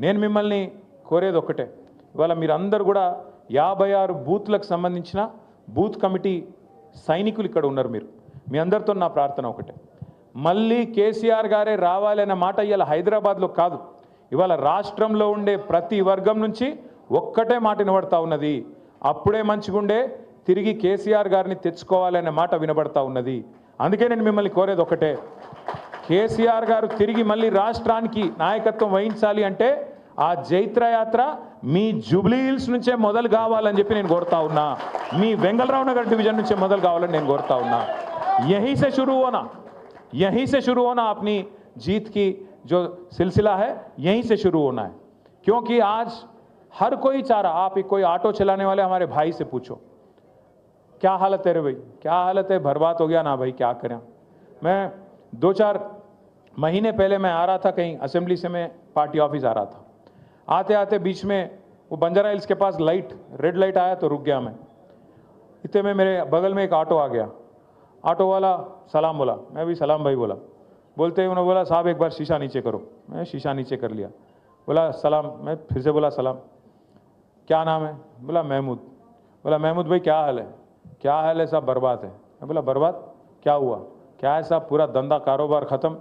నేను మిమ్మల్ని కోరేది ఒక్కటే, ఇవాళ మీరందరూ కూడా 56 బూత్లకు సంబంధించిన బూత్ కమిటీ సైనికులు ఇక్కడ ఉన్నారు. మీ అందరితో నా ప్రార్థన ఒకటే, మళ్ళీ కేసీఆర్ గారే రావాలనే మాట ఇవాళ హైదరాబాద్లో కాదు, ఇవాళ రాష్ట్రంలో ఉండే ప్రతి వర్గం నుంచి ఒక్కటే మాట వినబడతా ఉన్నది, అప్పుడే మంచిగుండే తిరిగి కేసీఆర్ గారిని తెచ్చుకోవాలనే మాట వినబడతా ఉన్నది. అందుకే నేను మిమ్మల్ని కోరేది ఒకటే, కేసీఆర్ గారు తిరిగి మళ్ళీ రాష్ట్రానికి నాయకత్వం వహించాలి అంటే ఆ జైత్రయాత్ర మీ జూబ్లీ హిల్స్ నుంచే మొదలు కావాలని చెప్పి నేను కోరుతా ఉన్నా, మీ వెంగళరావు నగర్ డివిజన్ నుంచే మొదలు కావాలని నేను కోరుతా ఉన్నా. यहीं से शुरू होना अपनी जीत की जो सिलसिला है, यहीं से शुरू होना है. क्योंकि आज हर कोई चाह रहा, आप कोई ऑटो चलाने वाले हमारे भाई से पूछो क्या हालत है रे भाई, क्या हालत है, बर्बाद हो गया ना भाई, क्या करें. मैं 2-4 महीने पहले मैं आ रहा था कहीं असेंबली से, मैं पार्टी ऑफिस आ रहा था, आते आते बीच में वो बंजारा हिल्स के पास लाइट, रेड लाइट आया तो रुक गया मैं. इतने में मेरे बगल में एक ऑटो आ गया, ऑटो वाला सलाम बोला, मैं भी सलाम भाई बोला. बोलते ही उन्होंने बोला साहब एक बार शीशा नीचे करो. मैं शीशा नीचे कर लिया. बोला सलाम, मैं फिर से बोला सलाम. क्या नाम है? बोला महमूद. बोला महमूद भाई क्या हाल है? क्या हाल है साहब? बर्बाद है. मैं बोला बर्बाद क्या हुआ? क्या है साहब? पूरा धंधा कारोबार ख़त्म,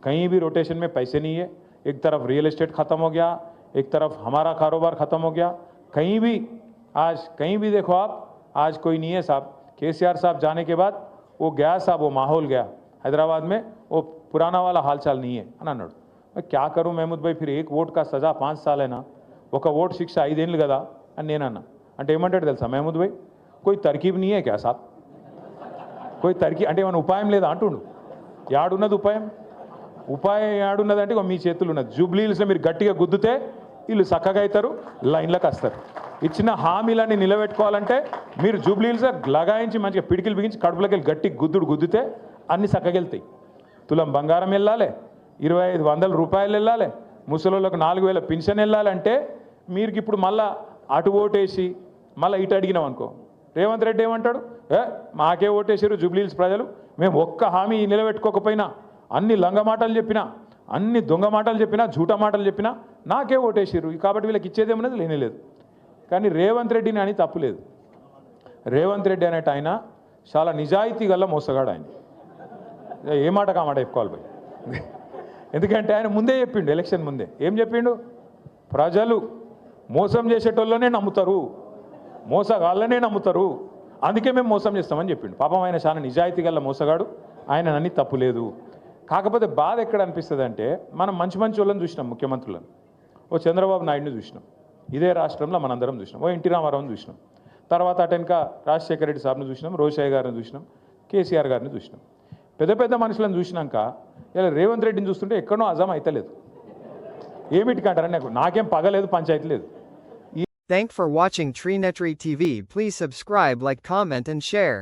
कहीं भी रोटेशन में पैसे नहीं है. एक तरफ रियल एस्टेट ख़त्म हो गया, एक तरफ हमारा कारोबार ख़त्म हो गया, कहीं भी आज कहीं भी देखो आप, आज कोई नहीं है साहब. केसीआर साहब जाने के बाद वो गया साहब, वो माहौल गया हैदराबाद में, वो पुराना वाला हालचाल नहीं है అని అన్నాడు. क्या करूं महमूद भाई, फिर एक वोट का सजा 5 साल है ना, ఒక ఓట్ శిక్ష 5 ఏళ్ళు కదా అని నేను అన్నా. అంటే ఏమంటాడు తెలుసా महमूद भाई, कोई तरकीब नहीं है क्या साहब, कोई तरकीब అంటే ఏమైనా ఉపాయం లేదా అంటుండు. యాడున్నది ఉపాయం? ఉపాయం యాడున్నదంటే మీ చేతులు ఉన్నది. జూబ్లీ హిల్స్లో మీరు గట్టిగా గుద్దుతే వీళ్ళు చక్కగా అవుతారు, లైన్లకు వస్తారు. ఇచ్చిన హామీలన్నీ నిలబెట్టుకోవాలంటే మీరు జూబ్లీ హిల్స్ లగాయించి మంచిగా పిడికిలు బిగించి కడుపులోకి వెళ్ళి గట్టి గుద్దుతే అన్ని చక్కగా వెళ్తాయి. తులం బంగారం వెళ్ళాలి, 2500 రూపాయలు వెళ్ళాలి, ముసలోళ్ళకు 4000 పెన్షన్ వెళ్ళాలంటే మీరు ఇప్పుడు మళ్ళా అటు ఓటేసి మళ్ళీ ఇటు అడిగినాం అనుకో, రేవంత్ రెడ్డి ఏమంటాడు, మాకే ఓటేసారు జూబ్లీ హిల్స్ ప్రజలు, మేము ఒక్క హామీ నిలబెట్టుకోకపోయినా, అన్ని లంగ మాటలు చెప్పినా, అన్ని దొంగ మాటలు చెప్పినా, జూటా మాటలు చెప్పినా నాకే ఓటేసారు, కాబట్టి వీళ్ళకి ఇచ్చేదేమన్నది లేనేలేదు. కానీ రేవంత్ రెడ్డిని అని తప్పులేదు. రేవంత్ రెడ్డి అనేట ఆయన చాలా నిజాయితీ గల్ల మోసగాడు. ఆయన ఏ మాట కామాట చెప్పుకోవాలి పోయి, ఎందుకంటే ఆయన ముందే చెప్పిండు, ఎలక్షన్ ముందే ఏం చెప్పిండు, ప్రజలు మోసం చేసేటోళ్ళనే నమ్ముతారు, మోసగాళ్ళనే నమ్ముతారు, అందుకే మేము మోసం చేస్తామని చెప్పిండు. పాపం ఆయన చాలా నిజాయితీ గల్ల మోసగాడు, ఆయన అన్ని తప్పు లేదు. కాకపోతే బాధ ఎక్కడ అనిపిస్తుంది అంటే, మనం మంచి వాళ్ళని చూసినాం, ముఖ్యమంత్రులను, ఓ చంద్రబాబు నాయుడిని చూసినాం, ఇదే రాష్ట్రంలో మనందరం చూసినాం, ఓ ఎన్టీ రామారావుని చూసినాం, తర్వాత అటెనక రాజశేఖర రెడ్డి సార్ని చూసినాం, రోషయ్య గారిని చూసినాం, కేసీఆర్ గారిని చూసినాం. పెద్ద మనుషులను చూసినాక ఇలా రేవంత్ రెడ్డిని చూస్తుంటే ఎక్కడో అజం అయితలేదు. ఏమిటికంటారని నాకేం పగలేదు, పంచాయతీ లేదు. Thanks for watching Treenetry TV. Please subscribe, like, comment and share.